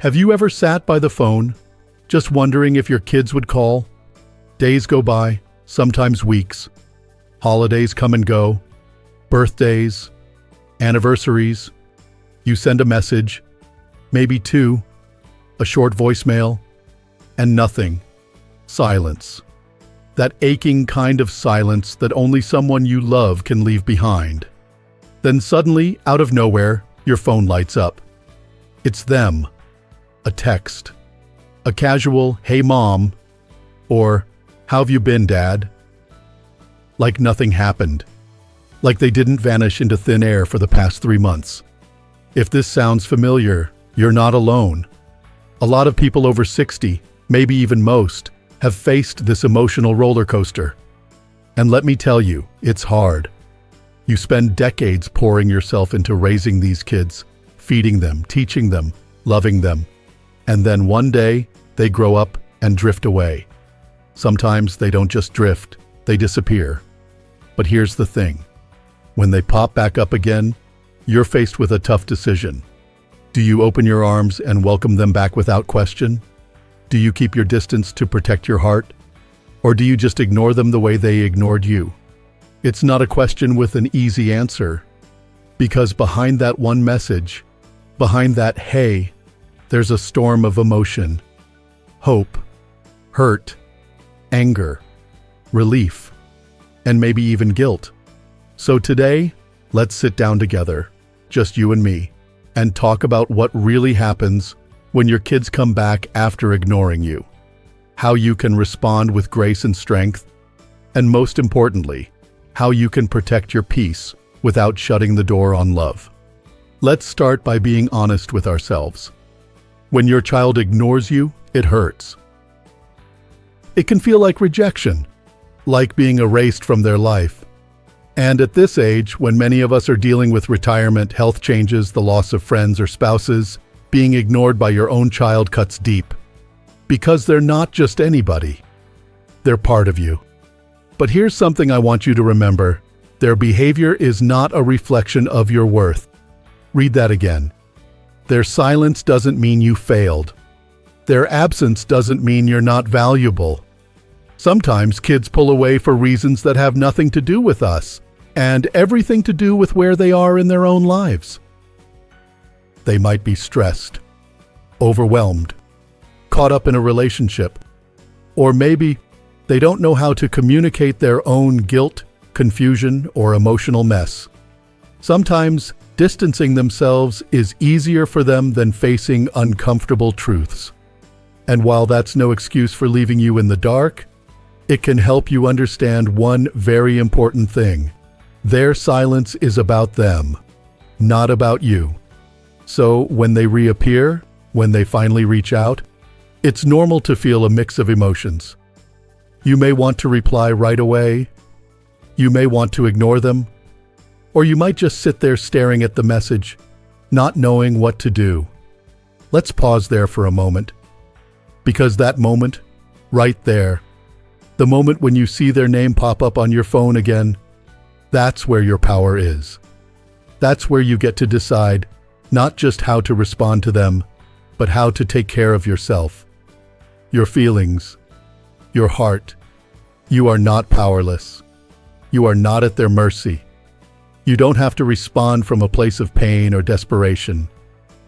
Have you ever sat by the phone, just wondering if your kids would call? Days go by, sometimes weeks. Holidays come and go. Birthdays, anniversaries. You send a message, maybe two, a short voicemail, and nothing. Silence. That aching kind of silence that only someone you love can leave behind. Then suddenly, out of nowhere, your phone lights up. It's them. A text. A casual, "Hey mom," or "How have you been, dad?" Like nothing happened. Like they didn't vanish into thin air for the past 3 months. If this sounds familiar, you're not alone. A lot of people over 60, maybe even most, have faced this emotional roller coaster. And let me tell you, it's hard. You spend decades pouring yourself into raising these kids, feeding them, teaching them, loving them. And then one day, they grow up and drift away. Sometimes they don't just drift, they disappear. But here's the thing. When they pop back up again, you're faced with a tough decision. Do you open your arms and welcome them back without question? Do you keep your distance to protect your heart? Or do you just ignore them the way they ignored you? It's not a question with an easy answer. Because behind that one message, behind that "hey," there's a storm of emotion. Hope, hurt, anger, relief, and maybe even guilt. So today, let's sit down together, just you and me, and talk about what really happens when your kids come back after ignoring you, how you can respond with grace and strength, and most importantly, how you can protect your peace without shutting the door on love. Let's start by being honest with ourselves. When your child ignores you, it hurts. It can feel like rejection, like being erased from their life. And at this age, when many of us are dealing with retirement, health changes, the loss of friends or spouses, being ignored by your own child cuts deep. Because they're not just anybody. They're part of you. But here's something I want you to remember. Their behavior is not a reflection of your worth. Read that again. Their silence doesn't mean you failed. Their absence doesn't mean you're not valuable. Sometimes kids pull away for reasons that have nothing to do with us, and everything to do with where they are in their own lives. They might be stressed, overwhelmed, caught up in a relationship, or maybe they don't know how to communicate their own guilt, confusion, or emotional mess. Sometimes distancing themselves is easier for them than facing uncomfortable truths. And while that's no excuse for leaving you in the dark, it can help you understand one very important thing. Their silence is about them, not about you. So when they reappear, when they finally reach out, it's normal to feel a mix of emotions. You may want to reply right away. You may want to ignore them. Or you might just sit there staring at the message, not knowing what to do. Let's pause there for a moment. Because that moment, right there, the moment when you see their name pop up on your phone again, that's where your power is. That's where you get to decide not just how to respond to them, but how to take care of yourself, your feelings, your heart. You are not powerless. You are not at their mercy. You don't have to respond from a place of pain or desperation.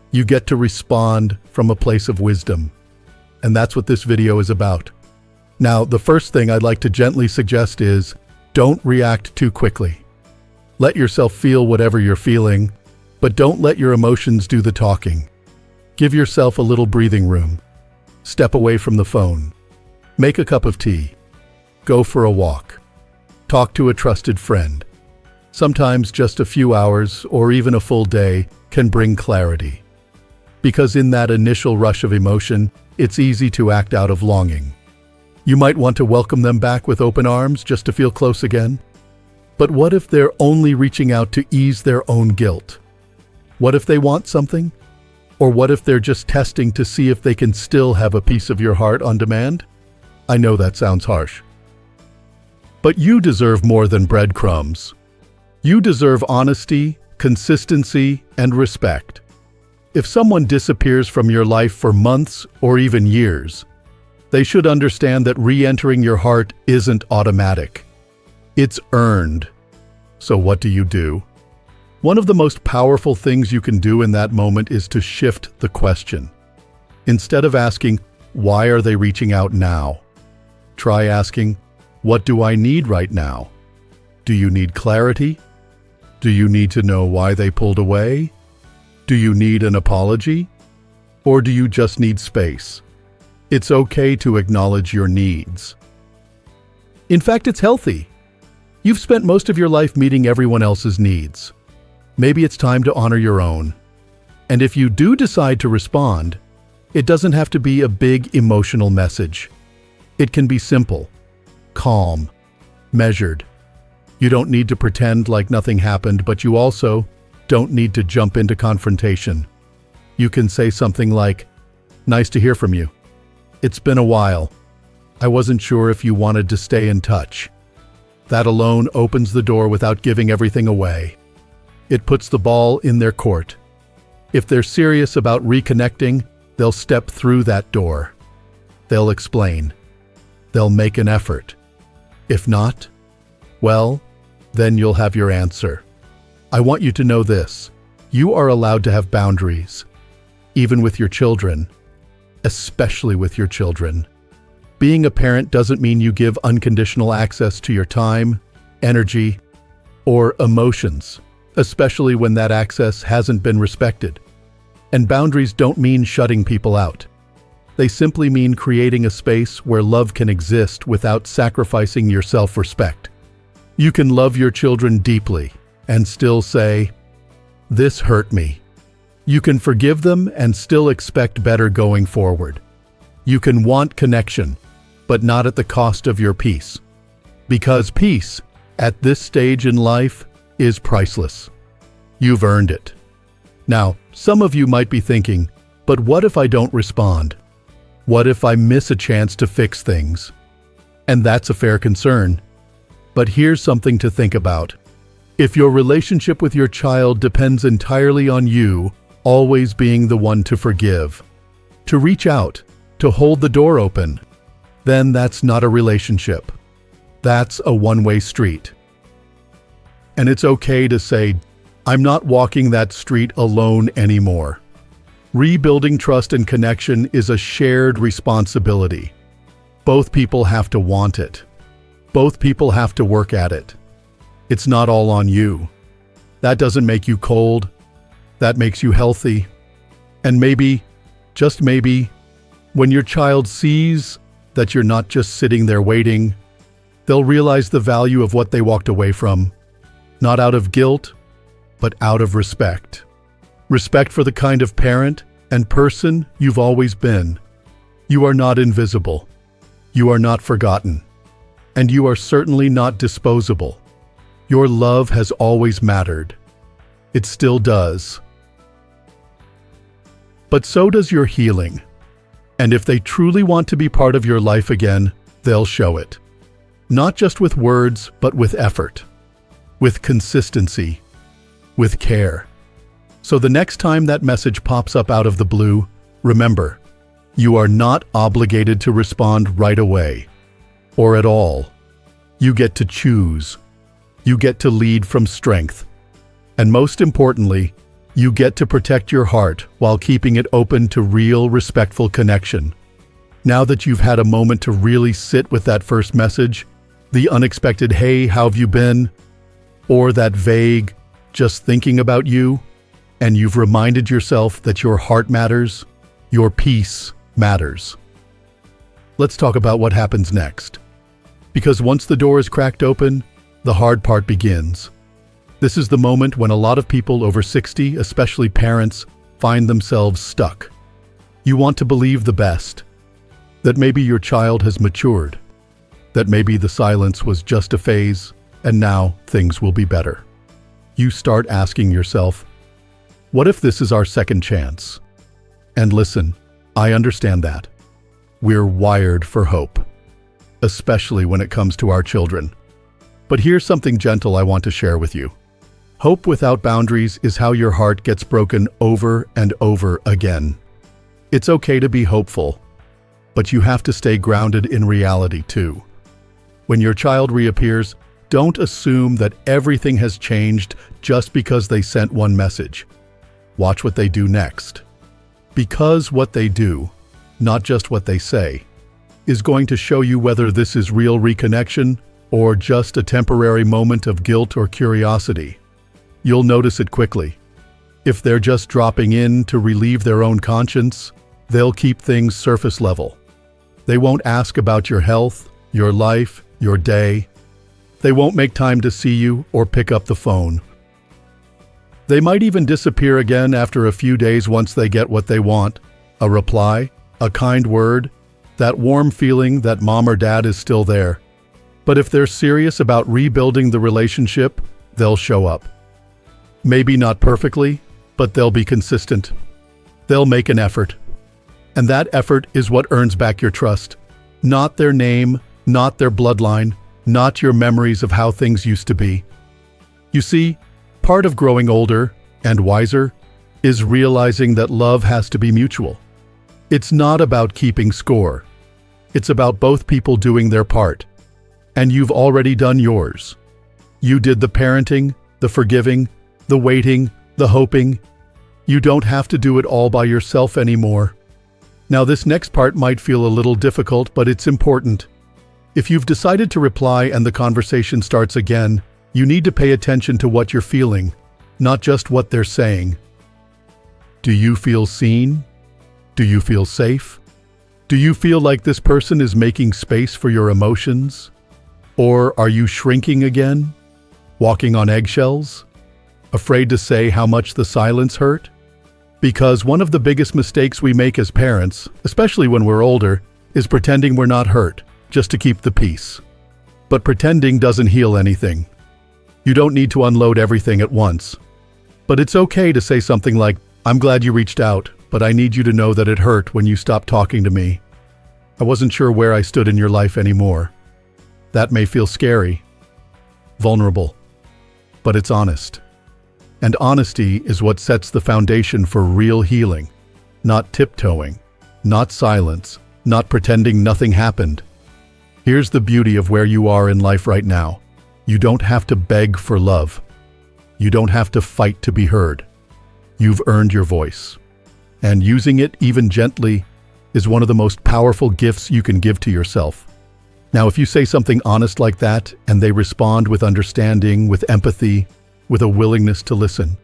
You get to respond from a place of wisdom. And that's what this video is about. Now, the first thing I'd like to gently suggest is, don't react too quickly. Let yourself feel whatever you're feeling, but don't let your emotions do the talking. Give yourself a little breathing room. Step away from the phone. Make a cup of tea. Go for a walk. Talk to a trusted friend. Sometimes just a few hours or even a full day can bring clarity. Because in that initial rush of emotion, it's easy to act out of longing. You might want to welcome them back with open arms just to feel close again. But what if they're only reaching out to ease their own guilt? What if they want something? Or what if they're just testing to see if they can still have a piece of your heart on demand? I know that sounds harsh. But you deserve more than breadcrumbs. You deserve honesty, consistency, and respect. If someone disappears from your life for months or even years, they should understand that re-entering your heart isn't automatic. It's earned. So what do? One of the most powerful things you can do in that moment is to shift the question. Instead of asking, why are they reaching out now? Try asking, what do I need right now? Do you need clarity? Do you need to know why they pulled away? Do you need an apology? Or do you just need space? It's okay to acknowledge your needs. In fact, it's healthy. You've spent most of your life meeting everyone else's needs. Maybe it's time to honor your own. And if you do decide to respond, it doesn't have to be a big emotional message. It can be simple, calm, measured. You don't need to pretend like nothing happened, but you also don't need to jump into confrontation. You can say something like, "Nice to hear from you. It's been a while. I wasn't sure if you wanted to stay in touch." That alone opens the door without giving everything away. It puts the ball in their court. If they're serious about reconnecting, they'll step through that door. They'll explain. They'll make an effort. If not, well, then you'll have your answer. I want you to know this. You are allowed to have boundaries, even with your children, especially with your children. Being a parent doesn't mean you give unconditional access to your time, energy, or emotions, especially when that access hasn't been respected. And boundaries don't mean shutting people out. They simply mean creating a space where love can exist without sacrificing your self-respect. You can love your children deeply and still say, "This hurt me." You can forgive them and still expect better going forward. You can want connection, but not at the cost of your peace. Because peace, at this stage in life, is priceless. You've earned it. Now, some of you might be thinking, but what if I don't respond? What if I miss a chance to fix things? And that's a fair concern. But here's something to think about. If your relationship with your child depends entirely on you always being the one to forgive, to reach out, to hold the door open, then that's not a relationship. That's a one-way street. And it's okay to say, "I'm not walking that street alone anymore." Rebuilding trust and connection is a shared responsibility. Both people have to want it. Both people have to work at it. It's not all on you. That doesn't make you cold. That makes you healthy. And maybe, just maybe, when your child sees that you're not just sitting there waiting, they'll realize the value of what they walked away from, not out of guilt, but out of respect. Respect for the kind of parent and person you've always been. You are not invisible. You are not forgotten. And you are certainly not disposable. Your love has always mattered. It still does. But so does your healing. And if they truly want to be part of your life again, they'll show it. Not just with words, but with effort, with consistency, with care. So the next time that message pops up out of the blue, remember, you are not obligated to respond right away, or at all. You get to choose. You get to lead from strength. And most importantly, you get to protect your heart while keeping it open to real, respectful connection. Now that you've had a moment to really sit with that first message, the unexpected, "Hey, how have you been?" or that vague, "Just thinking about you," and you've reminded yourself that your heart matters, your peace matters. Let's talk about what happens next. Because once the door is cracked open, the hard part begins. This is the moment when a lot of people over 60, especially parents, find themselves stuck. You want to believe the best, that maybe your child has matured, that maybe the silence was just a phase, and now things will be better. You start asking yourself, what if this is our second chance? And listen, I understand that. We're wired for hope, especially when it comes to our children. But here's something gentle I want to share with you. Hope without boundaries is how your heart gets broken over and over again. It's okay to be hopeful, but you have to stay grounded in reality too. When your child reappears, don't assume that everything has changed just because they sent one message. Watch what they do next. Because what they do, not just what they say, is going to show you whether this is real reconnection or just a temporary moment of guilt or curiosity. You'll notice it quickly. If they're just dropping in to relieve their own conscience, they'll keep things surface level. They won't ask about your health, your life, your day. They won't make time to see you or pick up the phone. They might even disappear again after a few days once they get what they want: a reply, a kind word, that warm feeling that mom or dad is still there. But if they're serious about rebuilding the relationship, they'll show up. Maybe not perfectly, but they'll be consistent. They'll make an effort. And that effort is what earns back your trust. Not their name, not their bloodline, not your memories of how things used to be. You see, part of growing older and wiser is realizing that love has to be mutual. It's not about keeping score. It's about both people doing their part. And you've already done yours. You did the parenting, the forgiving, the waiting, the hoping. You don't have to do it all by yourself anymore. Now, this next part might feel a little difficult, but it's important. If you've decided to reply and the conversation starts again, you need to pay attention to what you're feeling, not just what they're saying. Do you feel seen? Do you feel safe? Do you feel like this person is making space for your emotions? Or are you shrinking again? Walking on eggshells? Afraid to say how much the silence hurt? Because one of the biggest mistakes we make as parents, especially when we're older, is pretending we're not hurt, just to keep the peace. But pretending doesn't heal anything. You don't need to unload everything at once. But it's okay to say something like, "I'm glad you reached out, but I need you to know that it hurt when you stopped talking to me. I wasn't sure where I stood in your life anymore." That may feel scary, vulnerable, but it's honest. And honesty is what sets the foundation for real healing, not tiptoeing, not silence, not pretending nothing happened. Here's the beauty of where you are in life right now. You don't have to beg for love. You don't have to fight to be heard. You've earned your voice. And using it, even gently, is one of the most powerful gifts you can give to yourself. Now, if you say something honest like that, and they respond with understanding, with empathy, with a willingness to listen,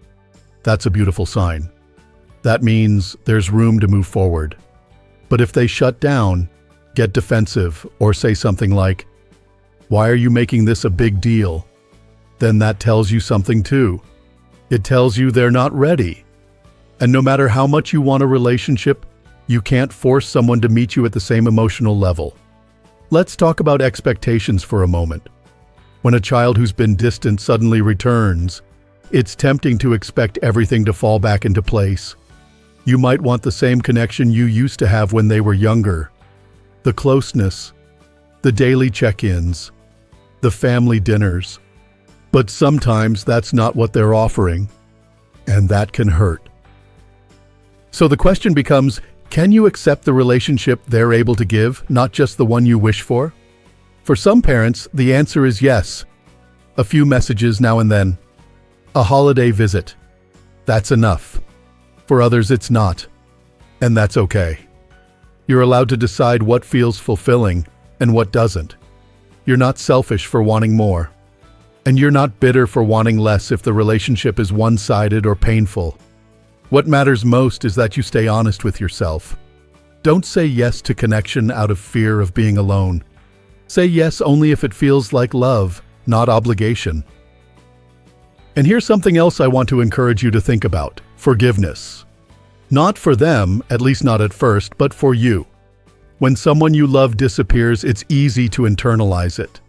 that's a beautiful sign. That means there's room to move forward. But if they shut down, get defensive, or say something like, "Why are you making this a big deal?" then that tells you something too. It tells you they're not ready. And no matter how much you want a relationship, you can't force someone to meet you at the same emotional level. Let's talk about expectations for a moment. When a child who's been distant suddenly returns, it's tempting to expect everything to fall back into place. You might want the same connection you used to have when they were younger. The closeness, the daily check-ins, the family dinners. But sometimes that's not what they're offering, and that can hurt. So the question becomes, can you accept the relationship they're able to give, not just the one you wish for? For some parents, the answer is yes. A few messages now and then. A holiday visit. That's enough. For others, it's not. And that's okay. You're allowed to decide what feels fulfilling and what doesn't. You're not selfish for wanting more. And you're not bitter for wanting less if the relationship is one-sided or painful. What matters most is that you stay honest with yourself. Don't say yes to connection out of fear of being alone. Say yes only if it feels like love, not obligation. And here's something else I want to encourage you to think about: forgiveness. Not for them, at least not at first, but for you. When someone you love disappears, it's easy to internalize it.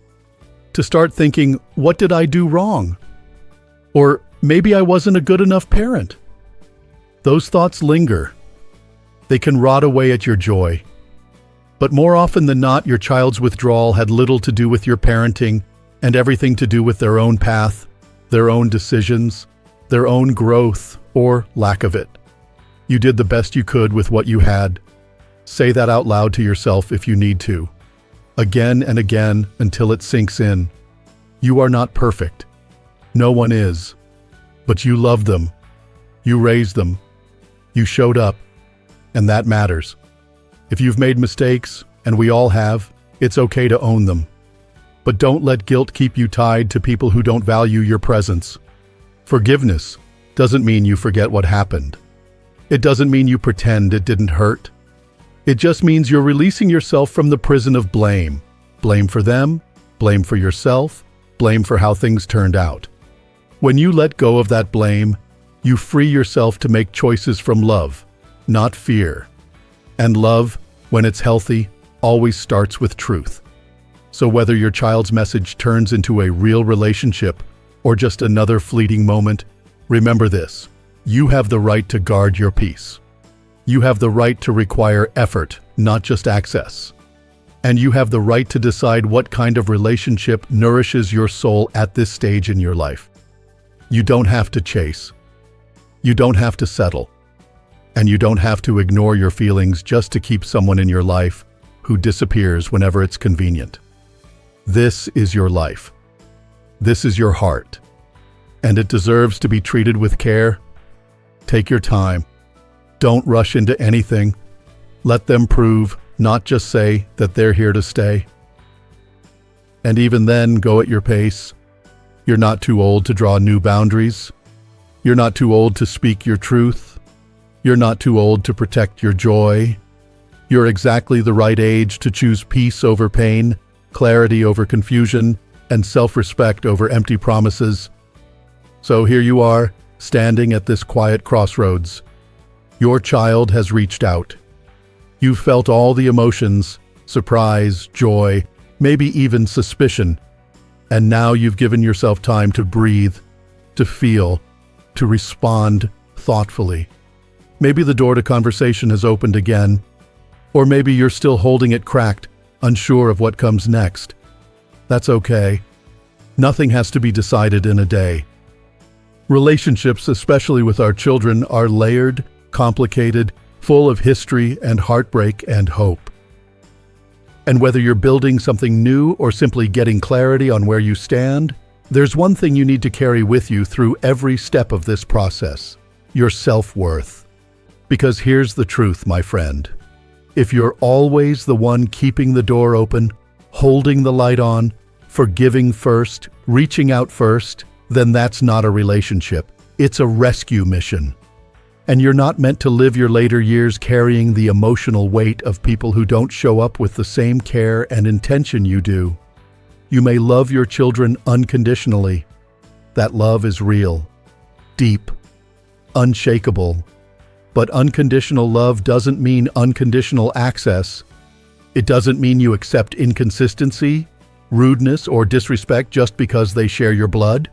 To start thinking, what did I do wrong? Or maybe I wasn't a good enough parent. Those thoughts linger. They can rot away at your joy. But more often than not, your child's withdrawal had little to do with your parenting and everything to do with their own path, their own decisions, their own growth, or lack of it. You did the best you could with what you had. Say that out loud to yourself if you need to, again and again until it sinks in. You are not perfect. No one is. But you loved them. You raised them. You showed up. And that matters. If you've made mistakes, and we all have, it's okay to own them. But don't let guilt keep you tied to people who don't value your presence. Forgiveness doesn't mean you forget what happened. It doesn't mean you pretend it didn't hurt. It just means you're releasing yourself from the prison of blame. Blame for them, blame for yourself, blame for how things turned out. When you let go of that blame, you free yourself to make choices from love, not fear. And love, when it's healthy, always starts with truth. So whether your child's message turns into a real relationship or just another fleeting moment, remember this: you have the right to guard your peace. You have the right to require effort, not just access. And you have the right to decide what kind of relationship nourishes your soul at this stage in your life. You don't have to chase. You don't have to settle. And you don't have to ignore your feelings just to keep someone in your life who disappears whenever it's convenient. This is your life. This is your heart. And it deserves to be treated with care. Take your time. Don't rush into anything. Let them prove, not just say, that they're here to stay. And even then, go at your pace. You're not too old to draw new boundaries. You're not too old to speak your truth. You're not too old to protect your joy. You're exactly the right age to choose peace over pain, clarity over confusion, and self-respect over empty promises. So here you are, standing at this quiet crossroads. Your child has reached out. You've felt all the emotions, surprise, joy, maybe even suspicion. And now you've given yourself time to breathe, to feel, to respond thoughtfully. Maybe the door to conversation has opened again, or maybe you're still holding it cracked, unsure of what comes next. That's okay. Nothing has to be decided in a day. Relationships, especially with our children, are layered, complicated, full of history and heartbreak and hope. And whether you're building something new or simply getting clarity on where you stand, there's one thing you need to carry with you through every step of this process: your self-worth. Because here's the truth, my friend. If you're always the one keeping the door open, holding the light on, forgiving first, reaching out first, then that's not a relationship. It's a rescue mission. And you're not meant to live your later years carrying the emotional weight of people who don't show up with the same care and intention you do. You may love your children unconditionally. That love is real, deep, unshakable. But unconditional love doesn't mean unconditional access. It doesn't mean you accept inconsistency, rudeness, or disrespect just because they share your blood.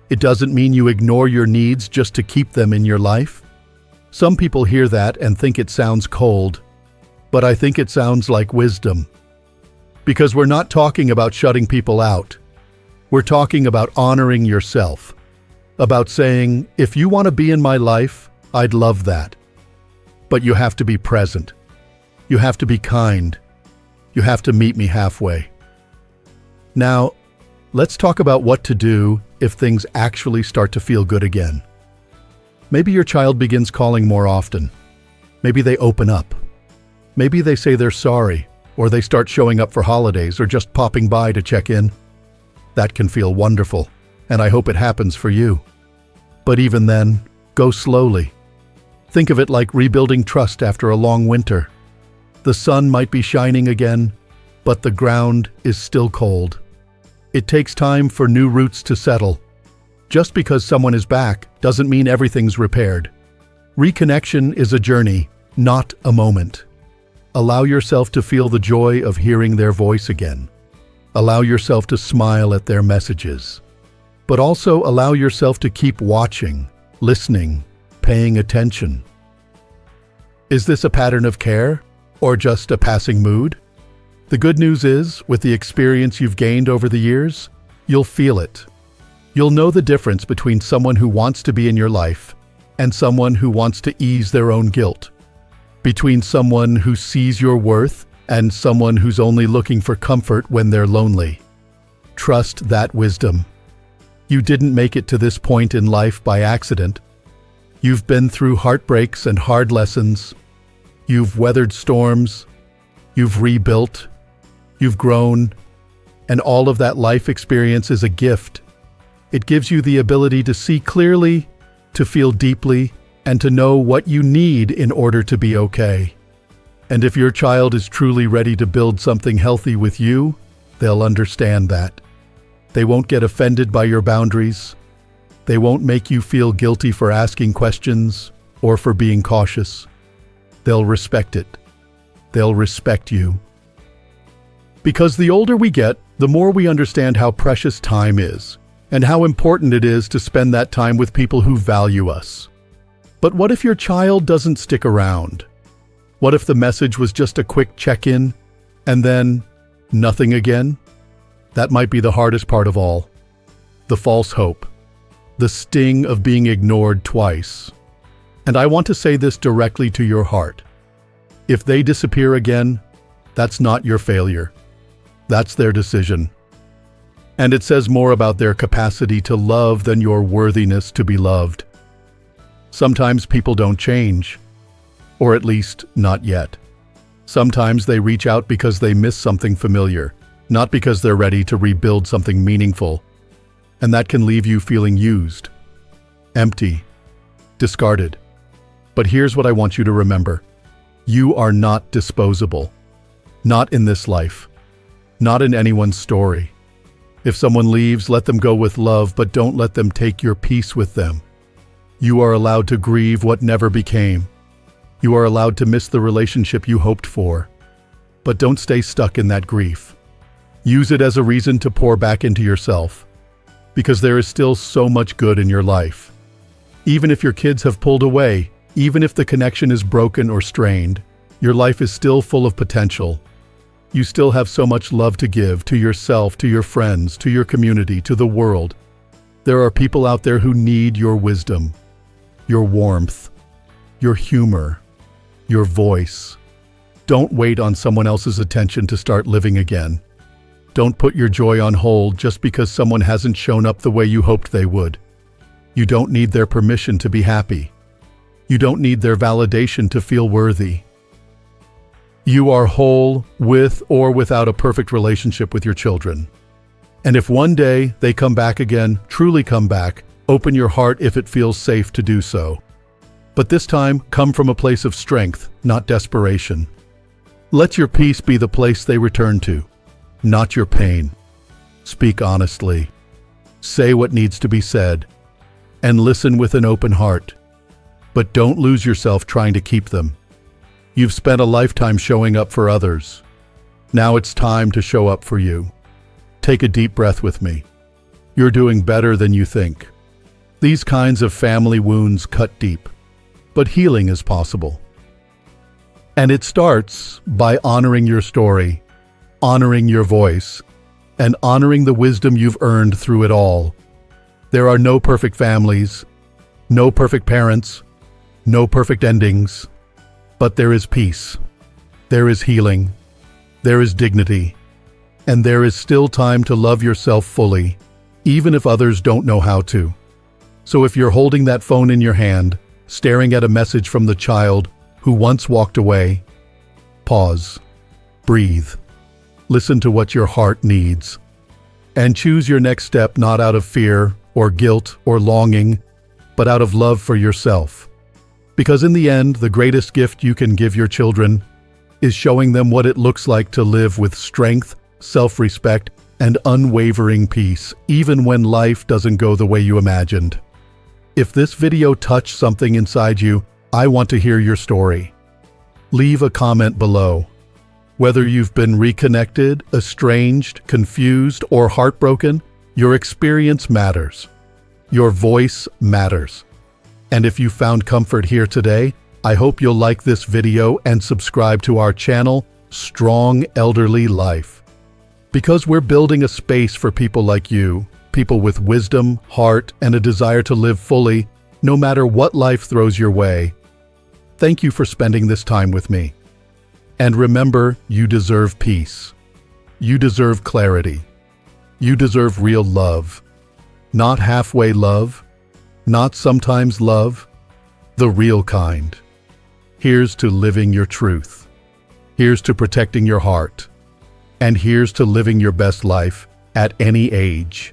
It doesn't mean you ignore your needs just to keep them in your life. Some people hear that and think it sounds cold, but I think it sounds like wisdom. Because we're not talking about shutting people out. We're talking about honoring yourself. About saying, if you want to be in my life, I'd love that. But you have to be present. You have to be kind. You have to meet me halfway. Now, let's talk about what to do if things actually start to feel good again. Maybe your child begins calling more often. Maybe they open up. Maybe they say they're sorry, or they start showing up for holidays or just popping by to check in. That can feel wonderful, and I hope it happens for you. But even then, go slowly. Think of it like rebuilding trust after a long winter. The sun might be shining again, but the ground is still cold. It takes time for new roots to settle. Just because someone is back doesn't mean everything's repaired. Reconnection is a journey, not a moment. Allow yourself to feel the joy of hearing their voice again. Allow yourself to smile at their messages. But also allow yourself to keep watching, listening, paying attention. Is this a pattern of care, or just a passing mood? The good news is, with the experience you've gained over the years, you'll feel it. You'll know the difference between someone who wants to be in your life and someone who wants to ease their own guilt. Between someone who sees your worth and someone who's only looking for comfort when they're lonely. Trust that wisdom. You didn't make it to this point in life by accident. You've been through heartbreaks and hard lessons. You've weathered storms. You've rebuilt. You've grown. And all of that life experience is a gift. It gives you the ability to see clearly, to feel deeply, and to know what you need in order to be okay. And if your child is truly ready to build something healthy with you, they'll understand that. They won't get offended by your boundaries. They won't make you feel guilty for asking questions or for being cautious. They'll respect it. They'll respect you. Because the older we get, the more we understand how precious time is, and how important it is to spend that time with people who value us. But what if your child doesn't stick around? What if the message was just a quick check-in, and then nothing again? That might be the hardest part of all. The false hope. The sting of being ignored twice. And I want to say this directly to your heart. If they disappear again, that's not your failure. That's their decision. And it says more about their capacity to love than your worthiness to be loved. Sometimes people don't change, or at least not yet. Sometimes they reach out because they miss something familiar, not because they're ready to rebuild something meaningful. And that can leave you feeling used, empty, discarded. But here's what I want you to remember. You are not disposable. Not in this life. Not in anyone's story. If someone leaves, let them go with love, but don't let them take your peace with them. You are allowed to grieve what never became. You are allowed to miss the relationship you hoped for. But don't stay stuck in that grief. Use it as a reason to pour back into yourself. Because there is still so much good in your life. Even if your kids have pulled away, even if the connection is broken or strained, your life is still full of potential. You still have so much love to give to yourself, to your friends, to your community, to the world. There are people out there who need your wisdom, your warmth, your humor, your voice. Don't wait on someone else's attention to start living again. Don't put your joy on hold just because someone hasn't shown up the way you hoped they would. You don't need their permission to be happy. You don't need their validation to feel worthy. You are whole with or without a perfect relationship with your children. And if one day they come back again, truly come back, open your heart if it feels safe to do so. But this time, come from a place of strength, not desperation. Let your peace be the place they return to, not your pain. Speak honestly. Say what needs to be said. And listen with an open heart. But don't lose yourself trying to keep them. You've spent a lifetime showing up for others. Now it's time to show up for you. Take a deep breath with me. You're doing better than you think. These kinds of family wounds cut deep, but healing is possible. And it starts by honoring your story, honoring your voice, and honoring the wisdom you've earned through it all. There are no perfect families, no perfect parents, no perfect endings. But there is peace, there is healing, there is dignity, and there is still time to love yourself fully, even if others don't know how to. So if you're holding that phone in your hand, staring at a message from the child who once walked away, pause, breathe, listen to what your heart needs, and choose your next step not out of fear or guilt or longing, but out of love for yourself. Because in the end, the greatest gift you can give your children is showing them what it looks like to live with strength, self-respect, and unwavering peace, even when life doesn't go the way you imagined. If this video touched something inside you, I want to hear your story. Leave a comment below. Whether you've been reconnected, estranged, confused, or heartbroken, your experience matters. Your voice matters. And if you found comfort here today, I hope you'll like this video and subscribe to our channel, Strong Elderly Life. Because we're building a space for people like you, people with wisdom, heart, and a desire to live fully, no matter what life throws your way. Thank you for spending this time with me. And remember, you deserve peace. You deserve clarity. You deserve real love. Not halfway love, not sometimes love, the real kind. Here's to living your truth. Here's to protecting your heart. And here's to living your best life at any age.